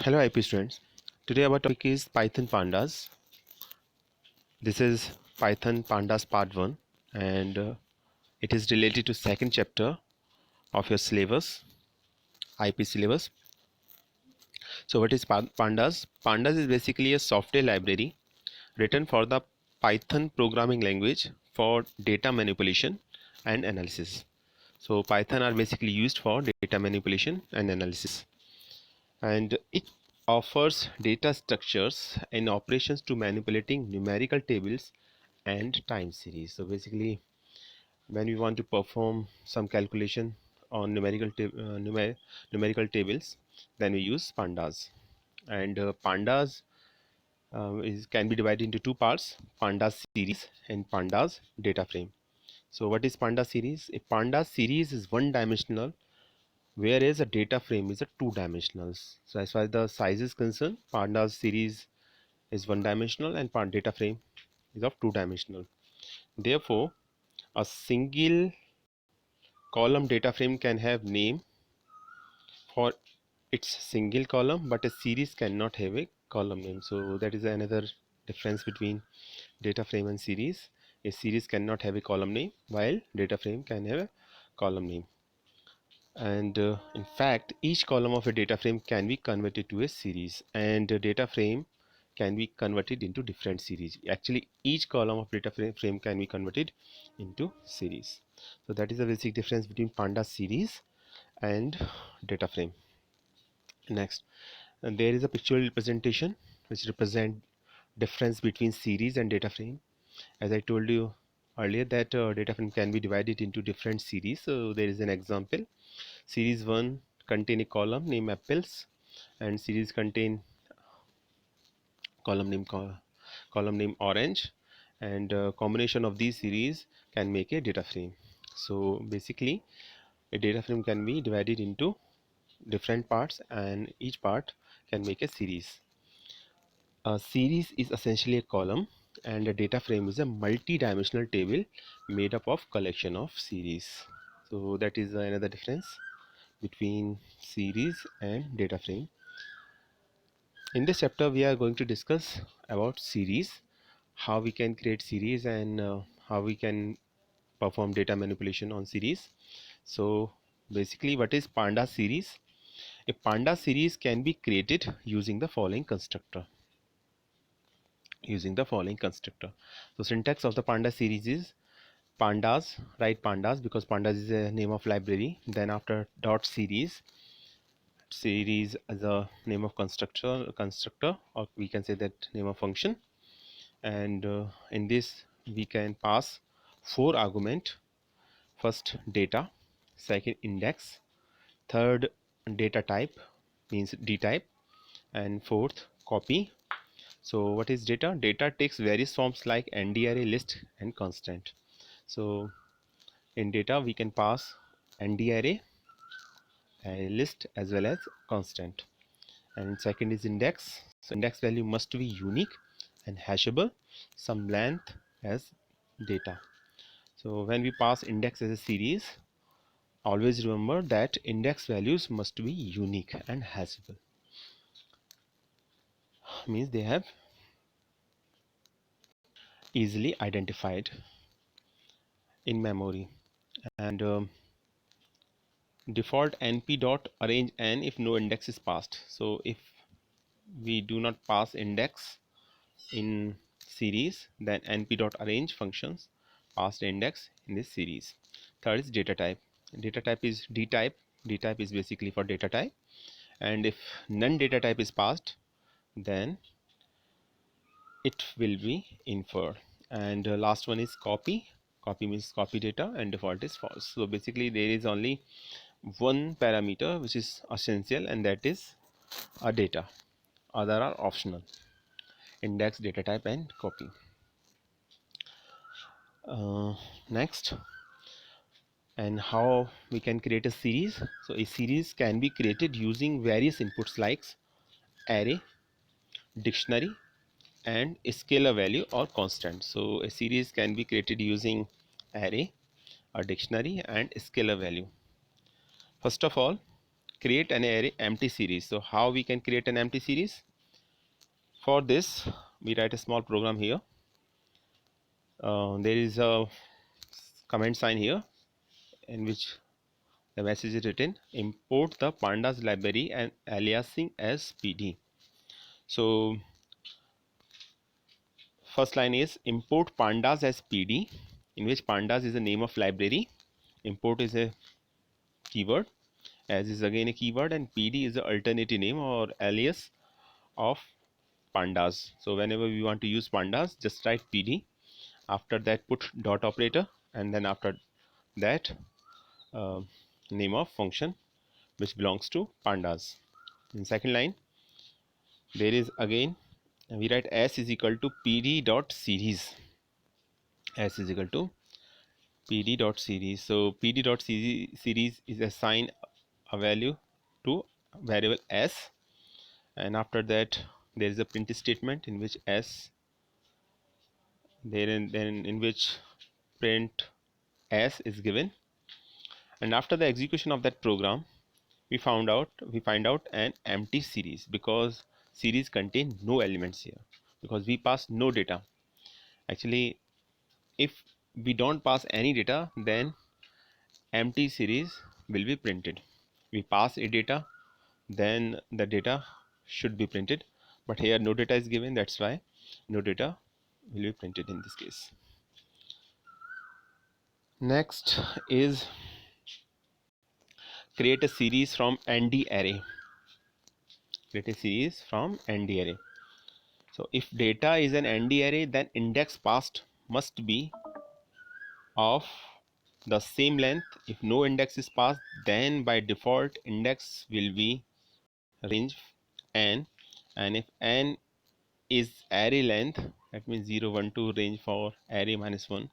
Hello IP students. Today our topic is Python Pandas. This is Python Pandas part 1 and it is related to second chapter of your syllabus, IP syllabus. So what is Pandas? Pandas is basically a software library written for the Python programming language for data manipulation and analysis. So Python are basically used for data manipulation and analysis, and it offers data structures and operations to manipulating numerical tables and time series. So basically, when we want to perform some calculation on numerical tables, then we use pandas. And pandas can be divided into two parts: pandas series and pandas data frame. So what is pandas series? A pandas series is one dimensional, whereas a data frame is a two-dimensional. So as far as the size is concerned, pandas series is one dimensional and data frame is of two-dimensional. Therefore, a single column data frame can have name for its single column, but a series cannot have a column name. So that is another difference between data frame and series. A series cannot have a column name, while data frame can have a column name. And in fact, each column of a data frame can be converted to a series, and a data frame can be converted into different series. Actually, each column of data frame can be converted into series. So that is the basic difference between pandas series and data frame. Next, and there is a pictorial representation which represent difference between series and data frame. As I told you earlier that data frame can be divided into different series. So there is an example. Series 1 contain a column named apples, and series contain column name orange, and combination of these series can make a data frame. So basically, a data frame can be divided into different parts, and each part can make a series. A series is essentially a column, and a data frame is a multi-dimensional table made up of collection of series. So that is another difference between series and data frame. In this chapter we are going to discuss about series, how we can create series, and how we can perform data manipulation on series. So basically, what is pandas series? A pandas series can be created using the following constructor. So syntax of the pandas series is pandas, write pandas because pandas is a name of library. Then after dot series as a name of constructor, or we can say that name of function. And in this we can pass four argument: first data, second index, third data type means d type, and fourth copy. So what is data? Data takes various forms like nd array, list, and constant. So in data we can pass nd array, a list, as well as constant. And second is index. So index value must be unique and hashable, some length as data. So when we pass index as a series, always remember that index values must be unique and hashable, means they have easily identified in memory. And default np dot arrange n if no index is passed. So if we do not pass index in series, then np dot arrange functions pass the index in this series. Third is data type. Data type is d type. D type is basically for data type, and if none data type is passed, then it will be inferred. And last one is copy. Copy means copy data, and default is false. So basically there is only one parameter which is essential, and that is a data. Other are optional: index, data type, and copy. Next, and how we can create a series. So a series can be created using various inputs like array, dictionary, and a scalar value or constant. So a series can be created using array, a dictionary, and a scalar value. First of all, create an array empty series. So how we can create an empty series? For this we write a small program here. There is a comment sign here in which the message is written, import the pandas library and aliasing as PD. So first line is import pandas as PD, in which pandas is the name of library, import is a keyword, as is again a keyword, and PD is the alternative name or alias of pandas. So whenever we want to use pandas, just write PD, after that put dot operator, and then after that name of function which belongs to pandas. In second line there is again we write s is equal to PD dot series, s is equal to PD dot series. So PD dot series is assign a value to variable s, and after that there is a print statement in which s then in which print s is given, and after the execution of that program we find out an empty series, because series contain no elements here, because we pass no data. Actually, if we don't pass any data, then empty series will be printed. We pass a data, then the data should be printed, but here no data is given, that's why no data will be printed in this case. Next is create a series from ND array. Create a series from ND array. So if data is an ND array, then index passed must be of the same length. If no index is passed, then by default index will be range n, and if n is array length, that means 0 1 2 range for array -1.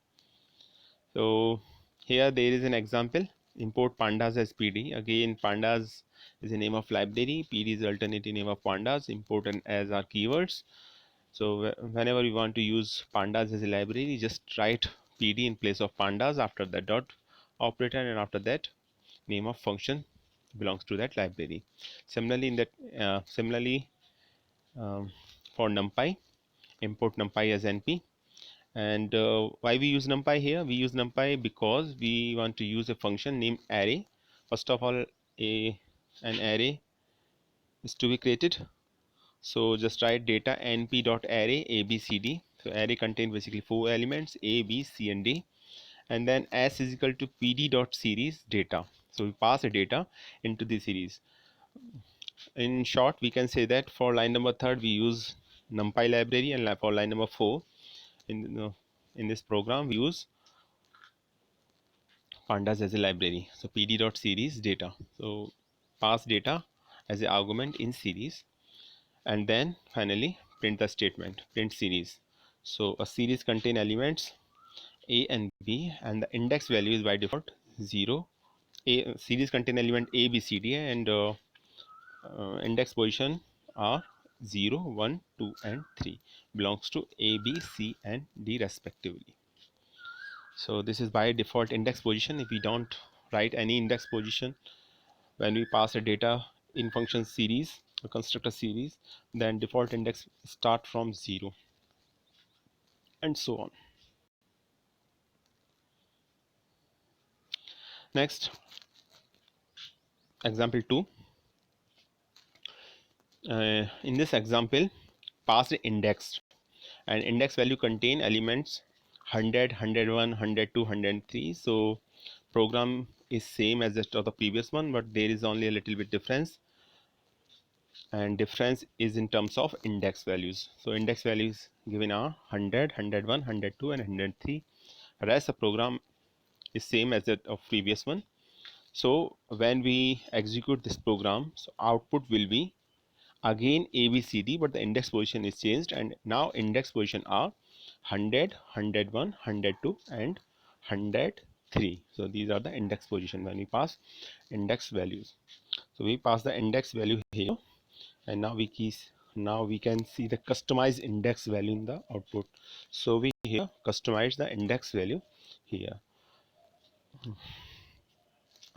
So here there is an example, import pandas as PD. Again, pandas is the name of library, PD is the alternative name of pandas, important as our keywords. So whenever we want to use pandas as a library, just write PD in place of pandas, after the dot operator, and after that name of function belongs to that library. Similarly for NumPy, import NumPy as NP. And why we use NumPy here? We use NumPy because we want to use a function named array. First of all, an array is to be created. So just write data np dot array abcd. So array contains basically 4 elements, a, b, c, and d, and then s is equal to pd dot series data. So we pass a data into the series. In short, we can say that for line number 3 we use NumPy library, and for line number 4 in this program we use pandas as a library. So pd dot series data. So pass data as an argument in series, and then finally print the statement, print series. So a series contain elements a and b, and the index value is by default 0. A series contain element a, b, c, d, and index position are 0 1 2 and 3, belongs to a, b, c, and d respectively. So this is by default index position. If we don't write any index position when we pass a data in function series or constructor series, then default index start from 0, and so on. Next, example 2. In this example, pass the index, and index value contain elements 100 101 102 103. So program is same as that of the previous one, but there is only a little bit difference, and difference is in terms of index values. So index values given are 100 101 102 and 103. Rest the program is same as that of previous one. So when we execute this program, so output will be again ABCD, but the index position is changed, and now index position are 100 101 102 and 103. So these are the index position when we pass index values. So we pass the index value here, and now we can see the customized index value in the output. So we here customize the index value here.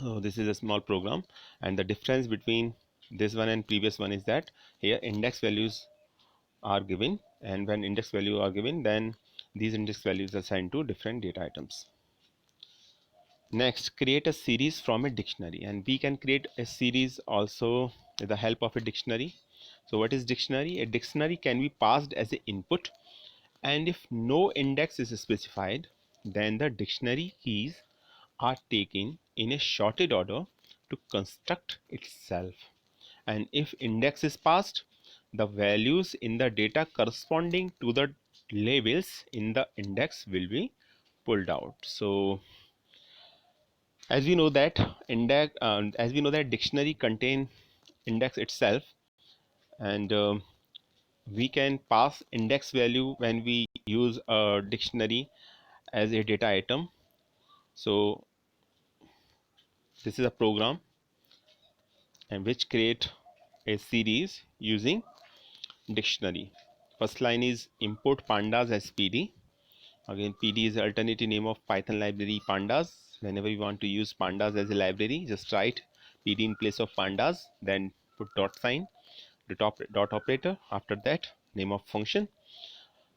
So this is a small program, and the difference between this one and previous one is that here index values are given, and when index value are given, then these index values are assigned to different data items. Next, create a series from a dictionary, and we can create a series also with the help of a dictionary. So what is dictionary? A dictionary can be passed as an input, and if no index is specified, then the dictionary keys are taken in a sorted order to construct itself. And if index is passed, the values in the data corresponding to the labels in the index will be pulled out. So as we know that dictionary contain index itself, and we can pass index value when we use a dictionary as a data item. So this is a program and which create a series using dictionary. First line is import pandas as PD. Again, PD is the alternative name of Python library pandas. Whenever you want to use pandas as a library, just write PD in place of pandas, then put dot sign, the dot operator. After that, name of function.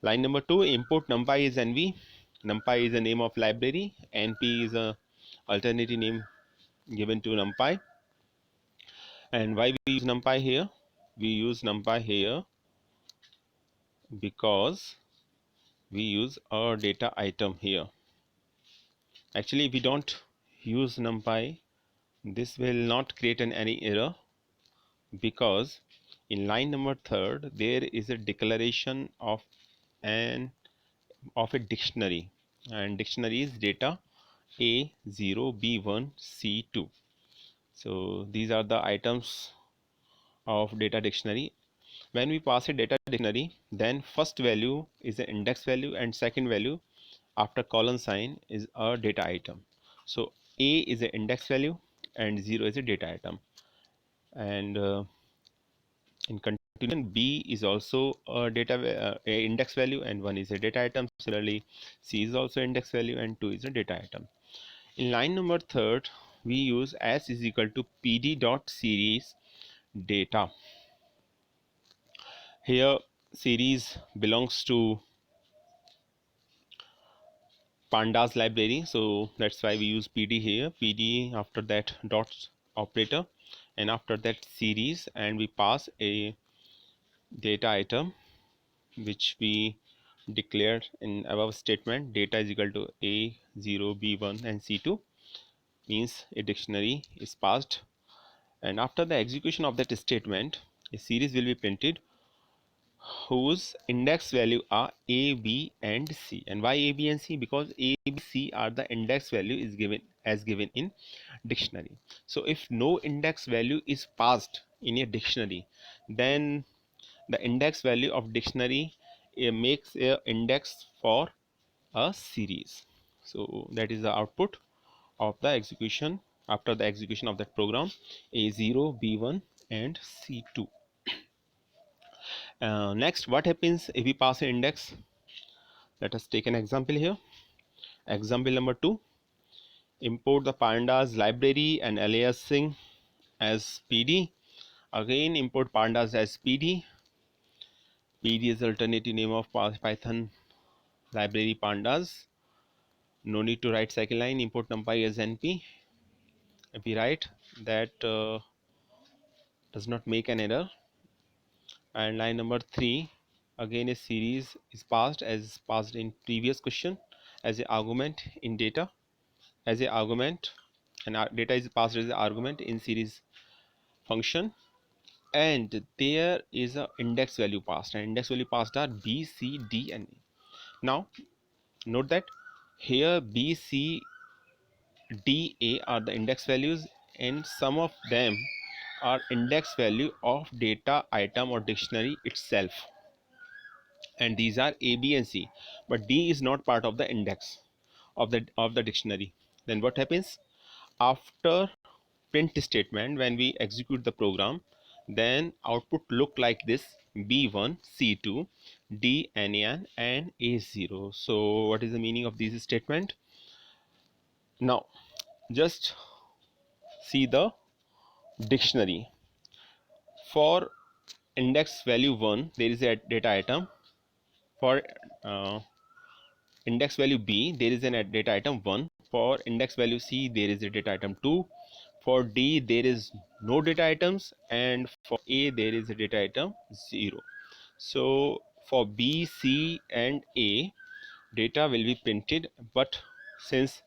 Line number 2, import numpy is NV. Numpy is the name of library. NP is a alternative name given to numpy. And why we use numpy here? We use numpy here because we use our data item here. Actually, if we don't use numpy, this will not create any error, because in line number 3 there is a declaration of a dictionary, and dictionary is data A0 B1 C2. So these are the items of data dictionary. When we pass a data dictionary, then first value is the index value and second value after colon sign is a data item. So A is the index value and 0 is a data item, and in continuation B is also a a index value and 1 is a data item. Similarly, C is also index value and 2 is a data item. In line number 3 we use s is equal to pd dot series data. Here series belongs to pandas library, so that's why we use pd here. Pd, after that dot operator, and after that series, and we pass a data item which we declared in above statement. Data is equal to A0 B1 and C2, means a dictionary is passed, and after the execution of that statement a series will be printed whose index value are A, B and C. And why A, B and C? Because A, B, C are the index value is given in dictionary. So if no index value is passed in a dictionary, then the index value of dictionary makes a index for a series. So that is the output of the execution after the execution of that program A0, B1 and C2. Next, what happens if we pass an index? Let us take an example here. Example number 2, import the pandas library and aliasing as PD. Again, import pandas as PD. PD is the alternative name of Python library pandas. No need to write second line. Import numpy as NP. If we write that, does not make an error. And line number 3, again a series is passed as passed in previous question as a argument in data, as a argument, and our data is passed as an argument in series function, and there is a index value passed, and index value passed are B, C, D and E. Now note that here B, C, D, A are the index values, and some of them are index value of data item or dictionary itself, and these are A, B and C, but D is not part of the index of the dictionary. Then what happens after print statement? When we execute the program, then output look like this: B1, C2, D, NaN and A0. So what is the meaning of this statement? Now just see the dictionary. For index value 1 there is a data item. For index value B there is a data item 1. For index value C there is a data item 2. For D there is no data items, and for A there is a data item 0. So for B, C and A data will be printed, but since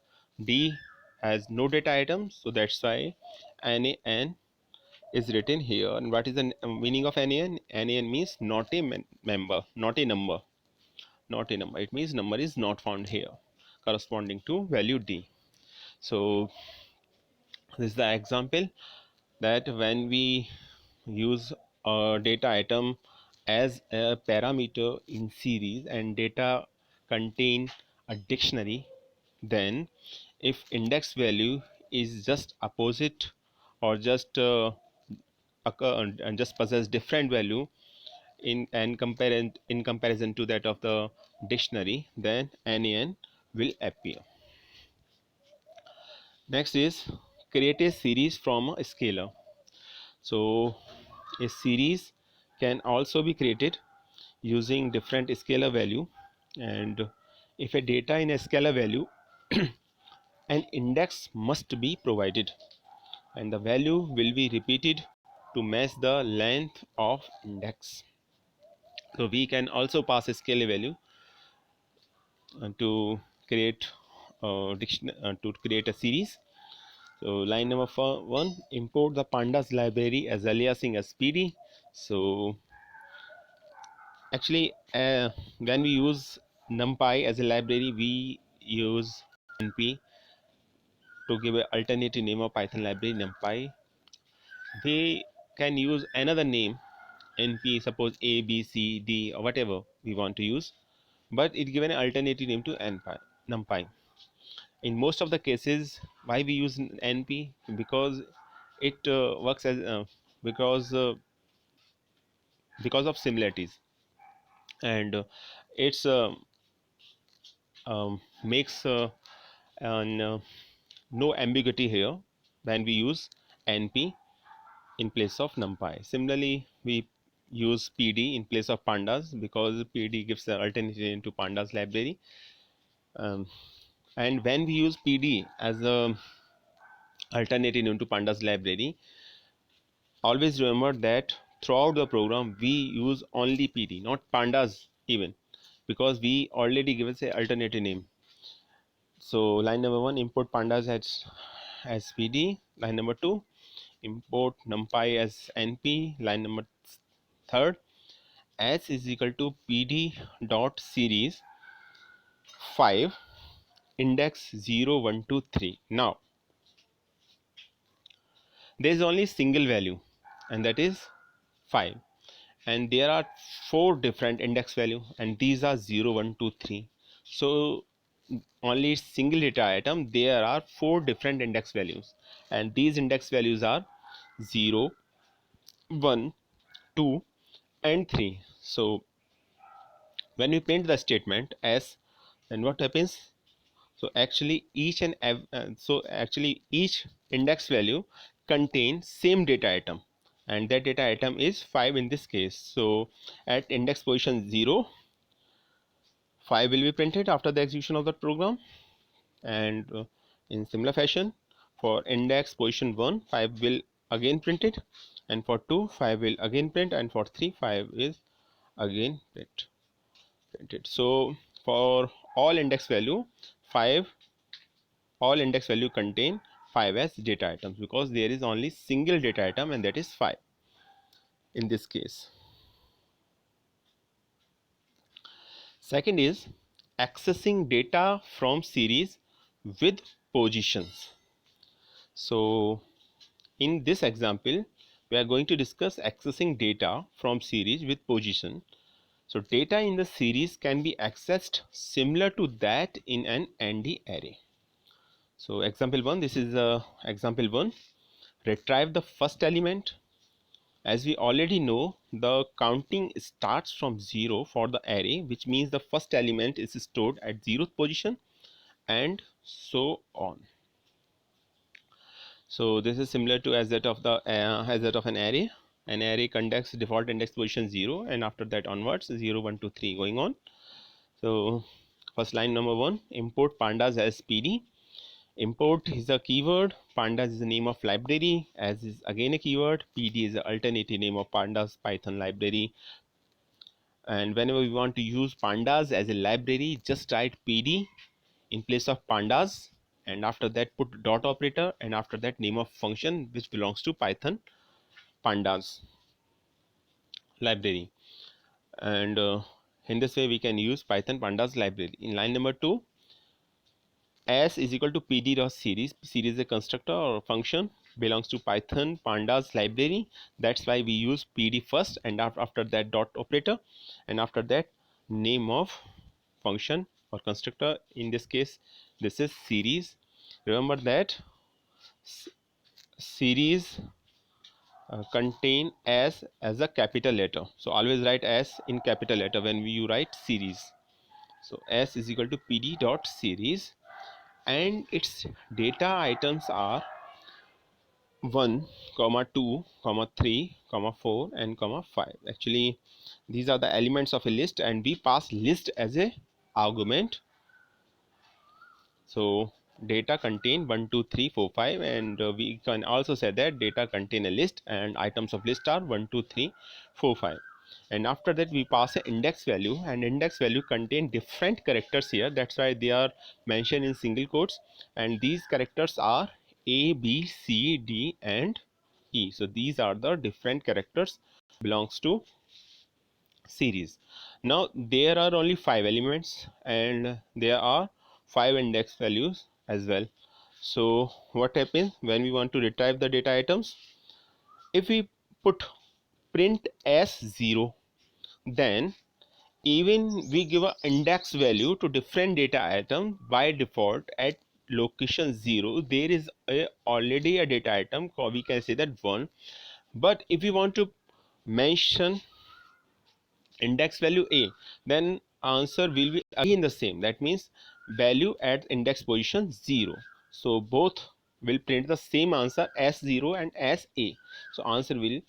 D has no data items, so that's why NaN is written here. And what is the meaning of NaN? NaN means not a member, not a number, not a number. It means number is not found here, corresponding to value D. So this is the example that when we use a data item as a parameter in series and data contain a dictionary, then if index value is just opposite or just occur and just possess different value in comparison to that of the dictionary, then NaN will appear. Next is create a series from a scalar. So a series can also be created using different scalar value, and if a data in a scalar value an index must be provided, and the value will be repeated to match the length of index. So we can also pass a scalar value to create to create a series. So line number 1, import the pandas library as aliasing as PD. So actually when we use numpy as a library, we use np to give an alternative name of Python library numpy. We can use another name np, suppose a b c d or whatever we want to use, but it given an alternative name to numpy. In most of the cases, why we use np? Because it works as because uh, because of similarities, and it's makes an no ambiguity here when we use np in place of numpy. Similarly, we use pd in place of pandas because pd gives the alternative name to pandas library. And when we use pd as a alternative name to pandas library, always remember that throughout the program we use only pd, not pandas even, because we already give us a alternative name. So line number 1, import pandas as pd. Line number 2, import numpy as np. Line number 3, s is equal to pd dot series 5 index 0 1 2 3. Now there is only single value, and that is 5, and there are 4 different index value, and these are 0 1 2 3. So only single data item, there are 4 different index values, and these index values are 0 1 2 and 3. So when we print the statement s, then what happens? So actually each index value contains same data item, and that data item is 5 in this case. So at index position 0, 5 will be printed after the execution of the program, and in similar fashion for index position 1, 5 will again printed, and for 2, 5 will again print, and for 3, 5 is again printed. So for all index value 5, all index value contain 5 as data items, because there is only single data item, and that is 5 in this case. Second is accessing data from series with positions. So in this example we are going to discuss accessing data from series with position. So data in the series can be accessed similar to that in an AND array. So example 1, this is example 1. Retrieve the first element. As we already know, the counting starts from 0 for the array, which means the first element is stored at 0th position, and so on. So this is similar to as that of the as that of an array. An array conducts default index position 0, and after that onwards 0 1 2 3 going on. So first line number 1, import pandas as PD. Import is a keyword, pandas is the name of library, as is again a keyword, PD is the alternative name of pandas Python library. And whenever we want to use pandas as a library, just write PD in place of pandas, and after that put dot operator, and after that name of function which belongs to Python pandas library. And in this way we can use Python pandas library. In line number 2, s is equal to pd dot series. Series is a constructor or function belongs to Python pandas library. That's why we use pd first, and after that dot operator, and after that name of function or constructor. In this case this is series. Remember that series contain s as a capital letter, so always write s in capital letter when you write series. So s is equal to pd dot series, and its data items are 1 comma 2 comma 3 comma 4 and comma 5. Actually these are the elements of a list, and we pass list as a argument. So data contain 1 2 3 4 5, and we can also say that data contain a list and items of list are 1 2 3 4 5. And after that we pass an index value, and index value contain different characters here. That's why they are mentioned in single quotes, and these characters are a b c d and e. So these are the different characters belongs to series. Now there are only 5 elements, and there are 5 index values as well. So what happens when we want to retrieve the data items? If we put print s0, then even we give a index value to different data item, by default at location 0 there is already a data item, or we can say that 1. But if we want to mention index value a, then answer will be again the same. That means value at index position 0. So both will print the same answer s0 and sa. So answer will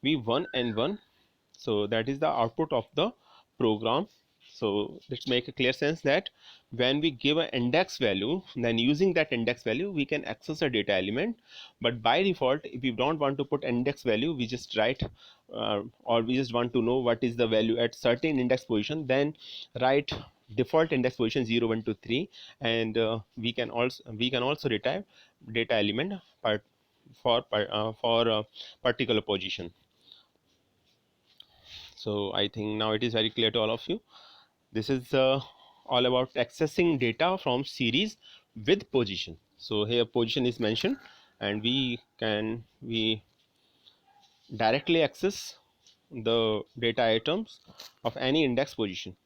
be 1 and 1. So that is the output of the program. So let's make a clear sense that when we give an index value, then using that index value we can access a data element. But by default, if we don't want to put index value, we just write or we just want to know what is the value at certain index position, then write default index position 0 1 2 3, and we can also retrieve data element for particular position. So I think now it is very clear to all of you. This is all about accessing data from series with position. So here position is mentioned, and we directly access the data items of any index position.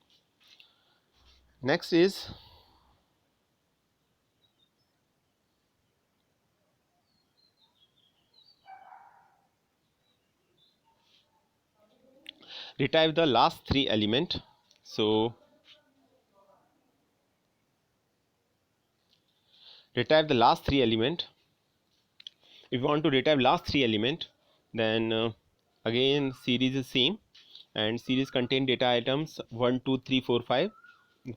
Next is retrieve the last 3 element. So retrieve the last 3 element. If you want to retrieve last 3 element, then again series is same, and series contain data items 1 2 3 4 5,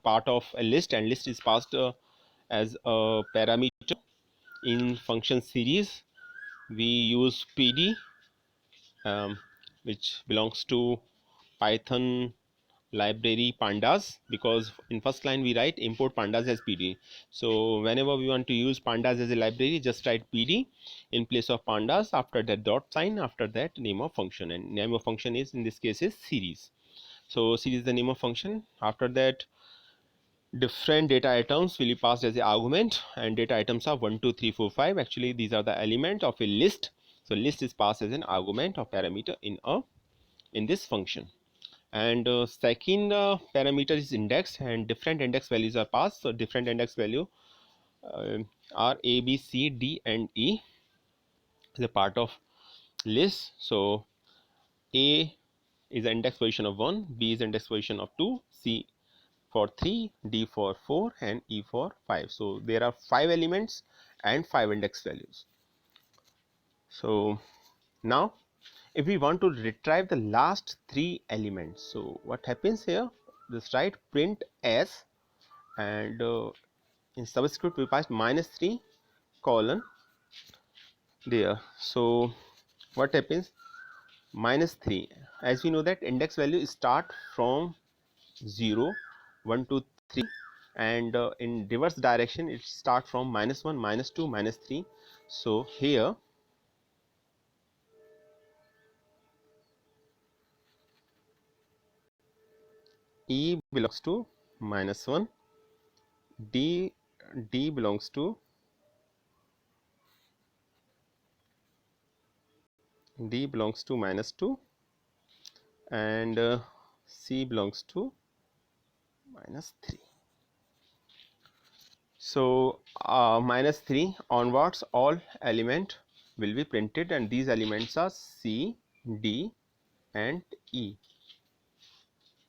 part of a list, and list is passed as a parameter. In function series we use pd, which belongs to Python library pandas, because in first line we write import pandas as pd. So whenever we want to use pandas as a library, just write pd in place of pandas, after that dot sign, after that name of function, and name of function is in this case is series. So series is the name of function. After that different data items will be passed as a argument, and data items are 1 2 3 4 5. Actually these are the element of a list. So list is passed as an argument or parameter in this function. And second parameter is index, and different index values are passed. So different index value uh, are a b c d and e is a part of list. So a is the index position of 1, b is index position of 2, c for 3, d for 4, and e for 5. So there are 5 elements and 5 index values. So now if we want to retrieve the last three elements, so what happens here, just write print s, and in subscript we pass -3 colon there. So what happens, -3, as we know that index value start from 0 1 2 3, and in reverse direction it start from -1 -2 -3. So here E belongs to -1, D belongs to -2, and C belongs to -3. So -3 onwards all element will be printed, and these elements are C, D and E.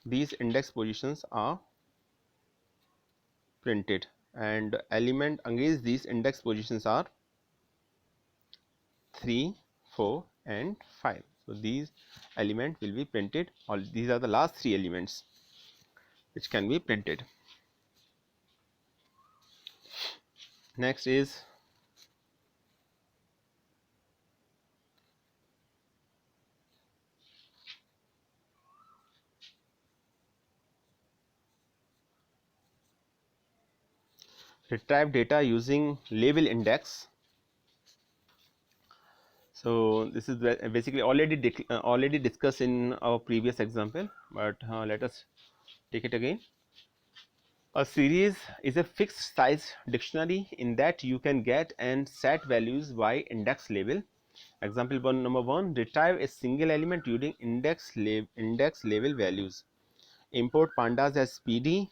These index positions are printed, and element against these index positions are 3, 4 and 5. So these element will be printed. All these are the last three elements which can be printed. Next is retrieve data using label index. So this is basically already discussed in our previous example, but let us take it again. A series is a fixed size dictionary in that you can get and set values by index label. Example number 1, retrieve a single element using index label values. Import pandas as PD.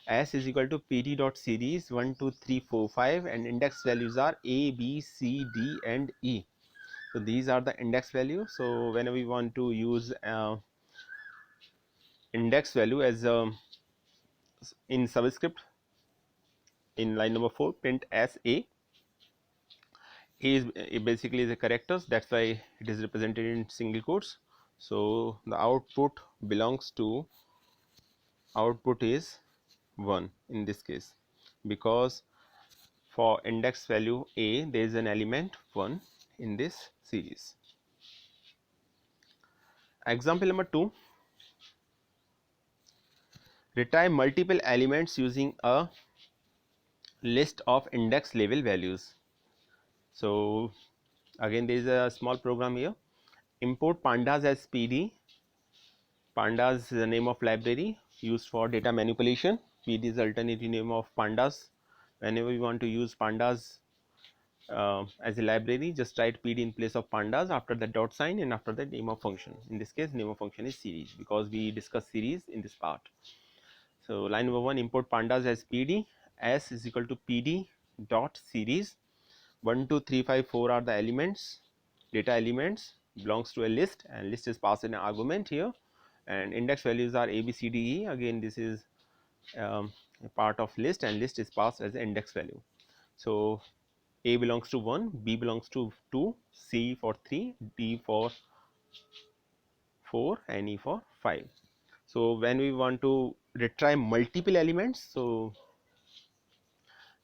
S is equal to PD dot series 1 2 3 4 5, and index values are A, B, C, D and E. So these are the index values. So whenever we want to use index value as in subscript, in line number 4, print as A. A is basically the characters, that's why it is represented in single quotes. So the output is 1 in this case, because for index value A there is an element 1 in this series. Example number 2, retrieve multiple elements using a list of index label values. So again there is a small program here. Import pandas as PD. Pandas is the name of library used for data manipulation. PD is the alternative name of pandas. Whenever we want to use pandas as a library, just write PD in place of pandas after the dot sign and after the name of function. In this case name of function is series, because we discuss series in this part. So line number 1, import pandas as PD. S is equal to PD dot series 1 2 3 5 4 are the elements, data elements belongs to a list, and list is passed in an argument here, and index values are A, B, C, D, E. Again this is a part of list, and list is passed as an index value. So A belongs to 1, B belongs to 2, C for 3, D for 4 and E for 5. So when we want to retrieve multiple elements, so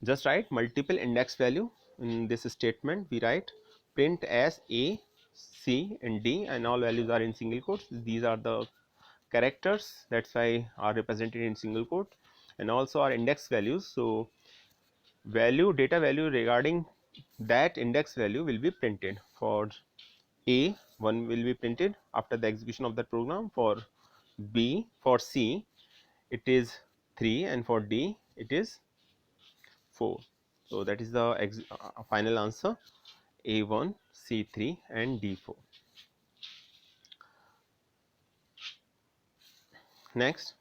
just write multiple index value. In this statement we write print as A, C and D, and all values are in single quotes. These are the characters, that's why are represented in single quote, and also our index values. So data value regarding that index value will be printed. For A, 1 will be printed after the execution of the program. For B, for C it is 3, and for D it is 4. So that is the final answer, A1, C3 and D4. Next,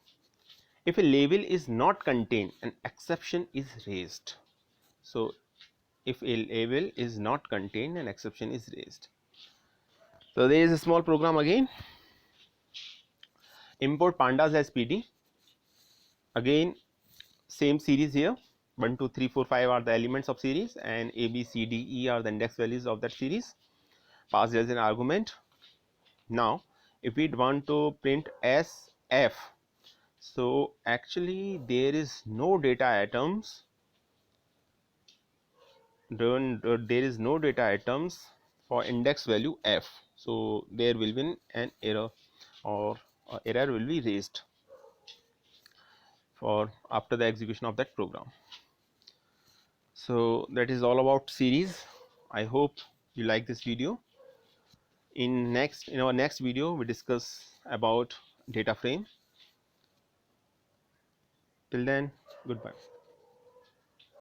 if a label is not contained, an exception is raised. So if a label is not contained, an exception is raised. So there is a small program again. Import pandas as PD. Again same series here, 1 2 3 4 5 are the elements of series, and A, B, C, D, E are the index values of that series. passed as an argument. Now if we want to print SF, so actually there is no data items, there is no data items for index value f, so there will be an error, or error will be raised for after the execution of that program. So that is all about series. I hope you like this video. In our next video we discuss about data frame. Till then, goodbye.